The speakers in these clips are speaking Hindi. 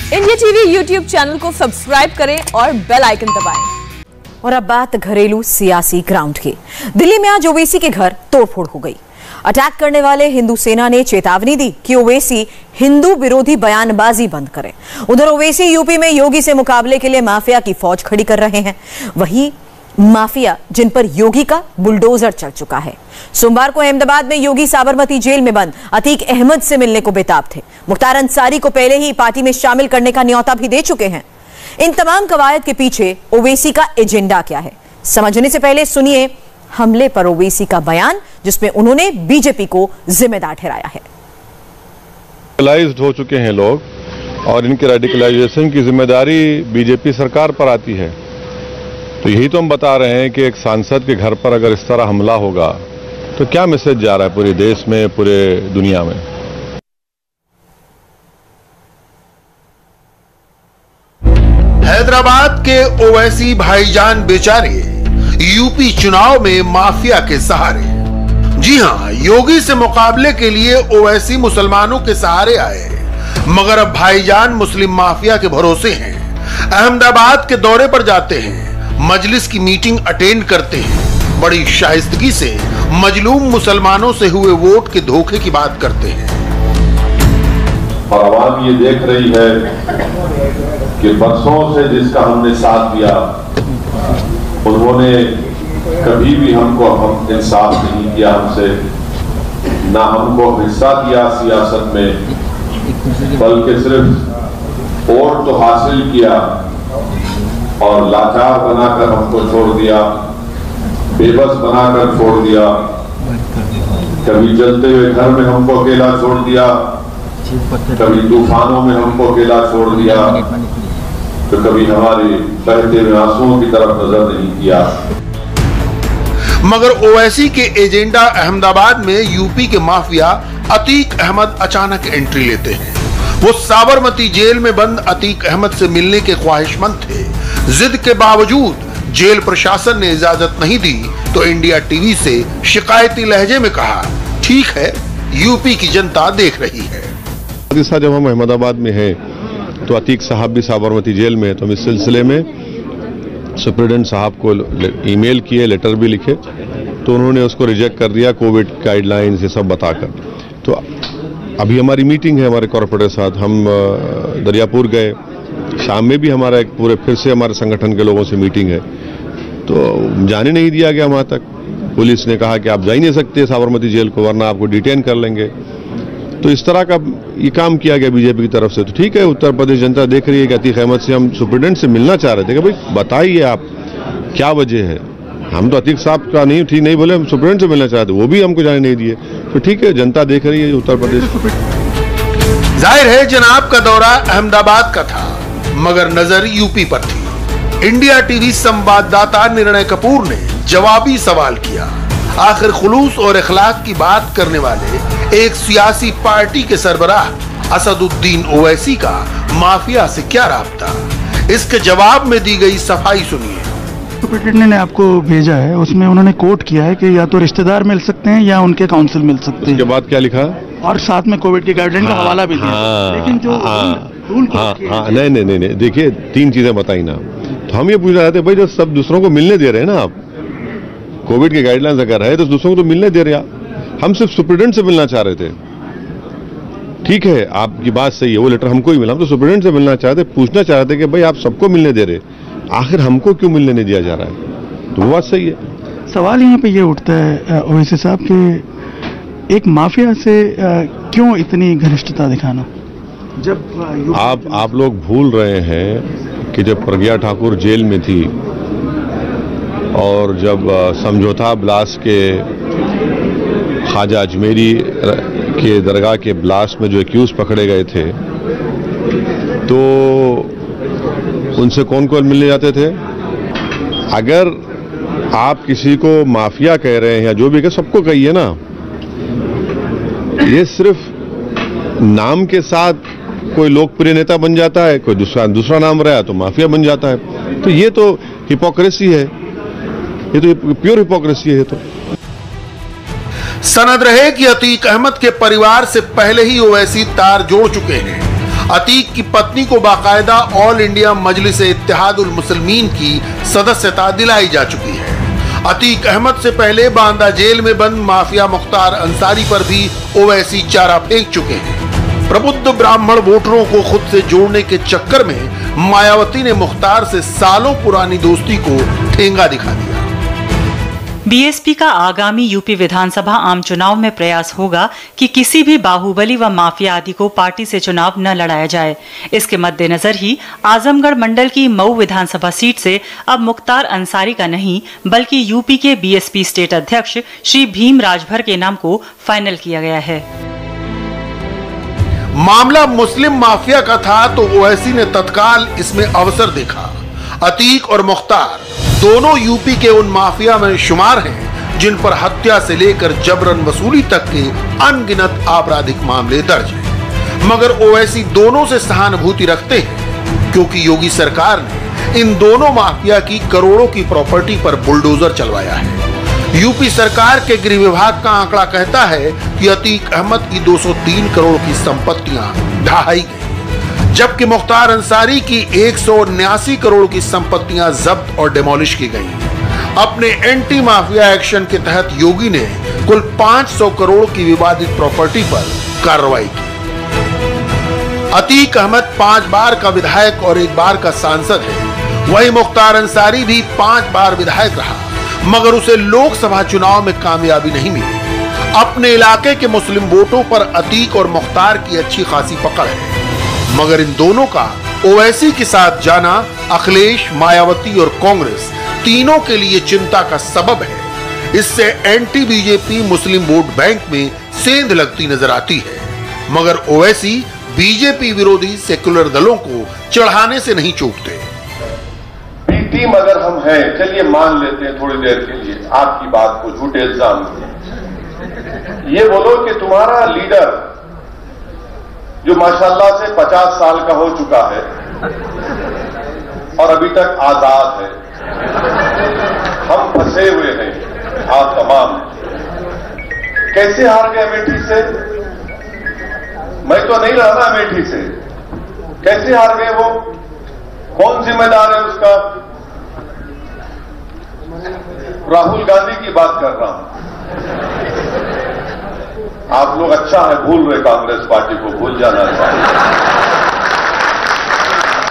इंडिया टीवी यूट्यूब चैनल को सब्सक्राइब करें और बेल आइकन दबाएं। और अब बात घरेलू सियासी ग्राउंड की। दिल्ली में आज ओवैसी के घर तोड़फोड़ हो गई। अटैक करने वाले हिंदू सेना ने चेतावनी दी कि ओवैसी हिंदू विरोधी बयानबाजी बंद करें। उधर ओवैसी यूपी में योगी से मुकाबले के लिए माफिया की फौज खड़ी कर रहे हैं। वहीं माफिया जिन पर योगी का बुलडोजर चल चुका है। सोमवार को अहमदाबाद में योगी साबरमती जेल में बंद अतीक अहमद से मिलने को बेताब थे। मुख्तार अंसारी को पहले ही पार्टी में शामिल करने का न्योता भी दे चुके हैं। इन तमाम कवायद के पीछे ओवैसी का एजेंडा क्या है, समझने से पहले सुनिए हमले पर ओवैसी का बयान, जिसमें उन्होंने बीजेपी को जिम्मेदार ठहराया है। रेडिकलाइज्ड हो चुके हैं लोग और इनके रेडिकलाइजेशन की जिम्मेदारी बीजेपी सरकार पर आती है। तो यही तो हम बता रहे हैं कि एक सांसद के घर पर अगर इस तरह हमला होगा तो क्या मैसेज जा रहा है पूरे देश में, पूरे दुनिया में। हैदराबाद के ओवैसी भाईजान बेचारे यूपी चुनाव में माफिया के सहारे। जी हां, योगी से मुकाबले के लिए ओवैसी मुसलमानों के सहारे आए, मगर अब भाईजान मुस्लिम माफिया के भरोसे हैं। अहमदाबाद के दौरे पर जाते हैं, मजलिस की मीटिंग अटेंड करते हैं, बड़ी शाइस्तगी से मजलूम मुसलमानों से हुए वोट के धोखे की बात करते हैं। और आवाम ये देख रही है कि बरसों से जिसका हमने साथ दिया, उन्होंने कभी भी हमको हम इंसाफ नहीं किया हमसे, ना हमको हिस्सा दिया सियासत में, बल्कि सिर्फ वोट तो हासिल किया और लाचार बनाकर हमको छोड़ दिया, बेबस बनाकर छोड़ दिया। कभी जलते हुए घर में हमको अकेला छोड़ दिया, कभी तूफानों में हमको अकेला छोड़ दिया, तो कभी हमारे बहते हुए आंसुओं की तरफ नजर नहीं किया। मगर ओवैसी के एजेंडा अहमदाबाद में यूपी के माफिया अतीक अहमद अचानक एंट्री लेते हैं। वो साबरमती जेल में बंद अतीक अहमद से मिलने के ख्वाहिशमंद थे। जिद के बावजूद जेल प्रशासन ने इजाजत नहीं दी तो इंडिया टीवी से शिकायती लहजे में कहा, ठीक है, यूपी की जनता देख रही है। जब हम अहमदाबाद में हैं तो अतीक साहब भी साबरमती जेल में, तो हम इस सिलसिले में सुप्रीडेंट साहब को ईमेल किए, लेटर भी लिखे, तो उन्होंने उसको रिजेक्ट कर दिया कोविड गाइडलाइंस ये सब बताकर। तो अभी हमारी मीटिंग है हमारे कॉर्पोरेटर के साथ, हम दरियापुर गए, शाम में भी हमारा एक पूरे फिर से हमारे संगठन के लोगों से मीटिंग है, तो जाने नहीं दिया गया वहां तक। पुलिस ने कहा कि आप जा ही नहीं सकते साबरमती जेल को, वरना आपको डिटेन कर लेंगे। तो इस तरह का ये काम किया गया बीजेपी की तरफ से। तो ठीक है, उत्तर प्रदेश जनता देख रही है कि अतीक अहमद से हम सुप्रीडेंट से मिलना चाह रहे थे कि भाई बताइए आप क्या वजह है। हम तो अतीक साहब का नहीं ठीक नहीं बोले, हम सुप्रीडेंट से मिलना चाहते, वो भी हमको जाने नहीं दिए। तो ठीक है, जनता देख रही है उत्तर प्रदेश। जाहिर है जनाब का दौरा अहमदाबाद का था, मगर नजर यूपी पर थी। इंडिया टीवी संवाददाता निर्णय कपूर ने जवाबी सवाल किया, आखिर खुलूस और इखलाक की बात करने वाले एक सियासी पार्टी के सरबराह असदुद्दीन ओवैसी का माफिया से क्या राब्ता। इसके जवाब में दी गई सफाई सुनिए। सुप्रिंटेंडेंट ने आपको भेजा है, उसमें उन्होंने कोट किया है कि या तो रिश्तेदार मिल सकते हैं या उनके काउंसिल मिल सकते हैं। उसके बाद क्या लिखा और साथ में कोविड के गाइडलाइन का हवाला भी दिया। लेकिन जो नहीं, देखिए 3 चीजें बताई ना, तो हम ये पूछ रहे थे भाई जब सब दूसरों को मिलने दे रहे हैं ना, आप कोविड के गाइडलाइंस अगर है तो दूसरों को तो मिलने दे रहे हैं। हम सिर्फ सुप्रीडेंट से मिलना चाह रहे थे। ठीक है, आपकी बात सही है, वो लेटर हमको ही मिला, हम तो सुप्रीडेंट से मिलना चाहते, पूछना चाह रहे थे कि भाई आप सबको मिलने दे रहे, आखिर हमको क्यों मिलने नहीं दिया जा रहा है। तो वो बात सही है। सवाल यहाँ पे ये उठता है ओवैसी साहब कि एक माफिया से क्यों इतनी घनिष्ठता दिखाना, जब आप लोग भूल रहे हैं कि जब प्रज्ञा ठाकुर जेल में थी और जब समझौता ब्लास्ट के ख्वाजा अजमेरी के दरगाह के ब्लास्ट में जो एक्यूज पकड़े गए थे, तो उनसे कौन कौन मिलने जाते थे। अगर आप किसी को माफिया कह रहे हैं या जो भी कह, सबको कहिए ना, ये सिर्फ नाम के साथ कोई लोकप्रिय नेता बन जाता है, कोई दूसरा नाम रहा तो माफिया बन जाता है। तो ये तो हिपोक्रेसी है, ये तो प्योर हिपोक्रेसी है। तो सनद रहे कि अतीक अहमद के परिवार से पहले ही ओवैसी तार जोड़ चुके हैं अतीक की पत्नी को बाकायदा ऑल इंडिया मजलिस इत्तेहादुल मुस्लिमीन की सदस्यता दिलाई जा चुकी है। अतीक अहमद से पहले बांदा जेल में बंद माफिया मुख्तार अंसारी पर भी ओवैसी चारा फेंक चुके हैं। प्रबुद्ध ब्राह्मण वोटरों को खुद से जोड़ने के चक्कर में मायावती ने मुख्तार से सालों पुरानी दोस्ती को ठेंगा दिखा दिया। बीएसपी का आगामी यूपी विधानसभा आम चुनाव में प्रयास होगा कि किसी भी बाहुबली व माफिया आदि को पार्टी से चुनाव न लड़ाया जाए। इसके मद्देनजर ही आजमगढ़ मंडल की मऊ विधानसभा सीट से अब मुख्तार अंसारी का नहीं बल्कि यूपी के बीएसपी स्टेट अध्यक्ष श्री भीम राजभर के नाम को फाइनल किया गया है। मामला मुस्लिम माफिया का था तो ओवैसी ने तत्काल इसमें अवसर देखा। अतीक और मुख्तार दोनों यूपी के उन माफिया में शुमार हैं जिन पर हत्या से लेकर जबरन वसूली तक के अनगिनत आपराधिक मामले दर्ज हैं। मगर ओवैसी दोनों से सहानुभूति रखते हैं क्योंकि योगी सरकार ने इन दोनों माफिया की करोड़ों की प्रॉपर्टी पर बुलडोजर चलवाया है। यूपी सरकार के गृह विभाग का आंकड़ा कहता है कि अतीक अहमद की 203 करोड़ की संपत्तियां ढहाई गई, जबकि मुख्तार अंसारी की 179 करोड़ की संपत्तियां जब्त और डिमोलिश की गई। अपने एंटी माफिया एक्शन के तहत योगी ने कुल 500 करोड़ की विवादित प्रॉपर्टी पर कार्रवाई की। अतीक अहमद 5 बार का विधायक और 1 बार का सांसद है। वही मुख्तार अंसारी भी 5 बार विधायक रहा, मगर उसे लोकसभा चुनाव में कामयाबी नहीं मिली। अपने इलाके के मुस्लिम वोटों पर अतीक और मुख्तार की अच्छी खासी पकड़ है, मगर इन दोनों का ओवैसी के साथ जाना अखिलेश, मायावती और कांग्रेस तीनों के लिए चिंता का सबब है। इससे एंटी बीजेपी मुस्लिम वोट बैंक में सेंध लगती नजर आती है, मगर ओवैसी बीजेपी विरोधी सेक्युलर दलों को चढ़ाने से नहीं चूकते। बी टीम अगर हम हैं, चलिए मान लेते हैं थोड़ी देर के लिए आपकी बात को, झूठे इल्जाम ये बोलो कि तुम्हारा लीडर जो माशाल्लाह से 50 साल का हो चुका है और अभी तक आजाद है, हम फंसे हुए हैं, आप तमाम कैसे हार गए अमेठी से? मैं तो नहीं रहा ना अमेठी से, कैसे हार गए वो? कौन जिम्मेदार है उसका? राहुल गांधी की बात कर रहा हूं। आप लोग अच्छा है भूल रहे, कांग्रेस पार्टी को भूल जाना चाहिए।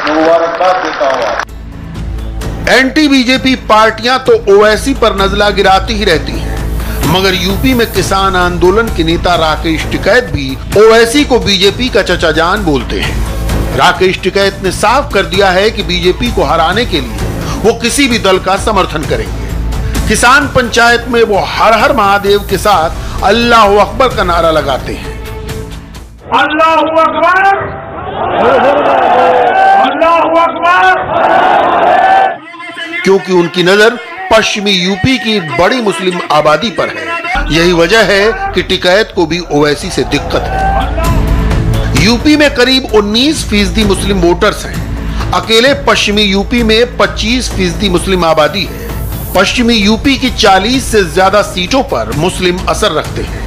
मैं मुबारकबाद देता हूं आप। एंटी बीजेपी पार्टियां तो ओवैसी पर नजला गिराती ही रहती हैं, मगर यूपी में किसान आंदोलन के नेता राकेश टिकैत भी ओवैसी को बीजेपी का चचा जान बोलते हैं। राकेश टिकैत ने साफ कर दिया है कि बीजेपी को हराने के लिए वो किसी भी दल का समर्थन करेंगे। किसान पंचायत में वो हर हर महादेव के साथ अल्लाह अकबर का नारा लगाते हैं। अल्लाह अकबर, अल्लाह अकबर। क्योंकि उनकी नजर पश्चिमी यूपी की बड़ी मुस्लिम आबादी पर है। यही वजह है कि टिकैत को भी ओवैसी से दिक्कत है। यूपी में करीब 19% मुस्लिम वोटर्स हैं। अकेले पश्चिमी यूपी में 25% मुस्लिम आबादी है। पश्चिमी यूपी की 40 से ज्यादा सीटों पर मुस्लिम असर रखते हैं।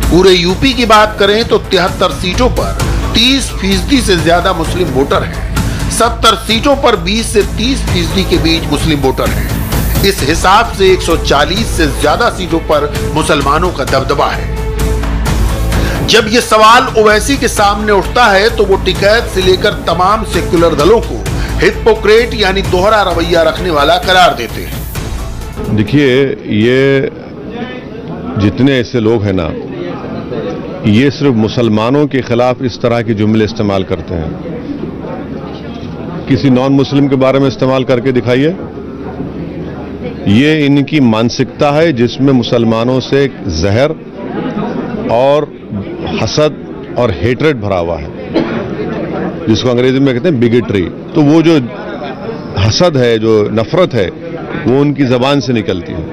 पूरे यूपी की बात करें तो 73 सीटों पर 30% से ज्यादा मुस्लिम वोटर हैं। 70 सीटों पर 20 से 30% के बीच मुस्लिम वोटर हैं। इस हिसाब से 140 से ज्यादा सीटों पर मुसलमानों का दबदबा है। जब ये सवाल ओवैसी के सामने उठता है तो वो टिकैत से लेकर तमाम सेक्युलर दलों को हिपोक्रेट यानी दोहरा रवैया रखने वाला करार देते हैं। देखिए, ये जितने ऐसे लोग हैं ना, ये सिर्फ मुसलमानों के खिलाफ इस तरह के जुमले इस्तेमाल करते हैं। किसी नॉन मुस्लिम के बारे में इस्तेमाल करके दिखाइए। ये इनकी मानसिकता है जिसमें मुसलमानों से जहर और हसद और हेट्रेड भरा हुआ है, जिसको अंग्रेजी में कहते हैं बिगेटरी। तो वो जो हसद है, जो नफरत है, वो उनकी जबान से निकलती है।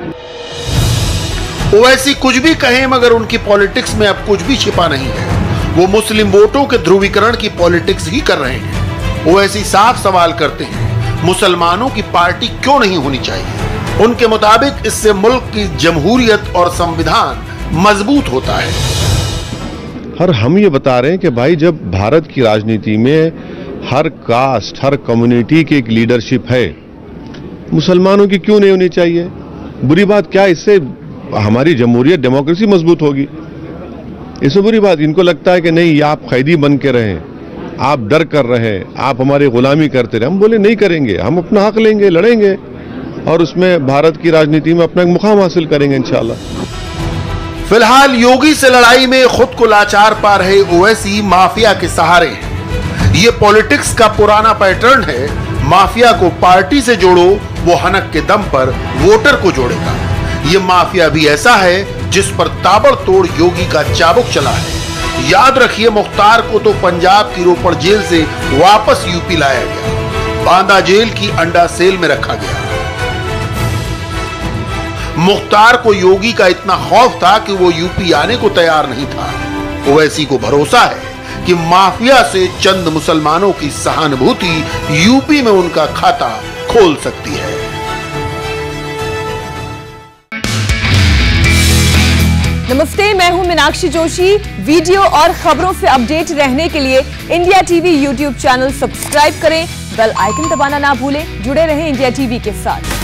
ओवैसी कुछ भी कहें, मगर उनकी पॉलिटिक्स में अब कुछ भी छिपा नहीं है। वो मुस्लिम वोटों के ध्रुवीकरण की पॉलिटिक्स ही कर रहे हैं। ओवैसी साफ सवाल करते हैं, मुसलमानों की पार्टी क्यों नहीं होनी चाहिए? उनके मुताबिक इससे मुल्क की जमहूरियत और संविधान मजबूत होता है। और हम ये बता रहे हैं कि भाई जब भारत की राजनीति में हर कास्ट, हर कम्युनिटी की एक लीडरशिप है, मुसलमानों की क्यों नहीं होनी चाहिए? बुरी बात क्या है? इससे हमारी जमहूरियत, डेमोक्रेसी मजबूत होगी। इससे बुरी बात, इनको लगता है कि नहीं, आप कैदी बन के रहें, आप डर कर रहे हैं, आप हमारी गुलामी करते रहे। हम बोले नहीं करेंगे, हम अपना हक लेंगे, लड़ेंगे और उसमें भारत की राजनीति में अपना एक मुकाम हासिल करेंगे इंशाल्लाह। फिलहाल योगी से लड़ाई में खुद को लाचार पा रहे ओवैसी माफिया के सहारे हैं। ये पॉलिटिक्स का पुराना पैटर्न है, माफिया को पार्टी से जोड़ो, वो हनक के दम पर वोटर को जोड़ेगा। ये माफिया भी ऐसा है जिस पर ताबड़तोड़ योगी का चाबुक चला है। याद रखिए, मुख्तार को तो पंजाब की रोपड़ जेल से वापस यूपी लाया गया, बांदा जेल की अंडा सेल में रखा गया। मुख्तार को योगी का इतना खौफ था कि वो यूपी आने को तैयार नहीं था। ओवैसी को भरोसा है कि माफिया से चंद मुसलमानों की सहानुभूति यूपी में उनका खाता खोल सकती है। नमस्ते, मैं हूं मीनाक्षी जोशी। वीडियो और खबरों से अपडेट रहने के लिए India TV YouTube channel subscribe करें, बेल आइकन दबाना ना भूलें। जुड़े रहें इंडिया टीवी के साथ।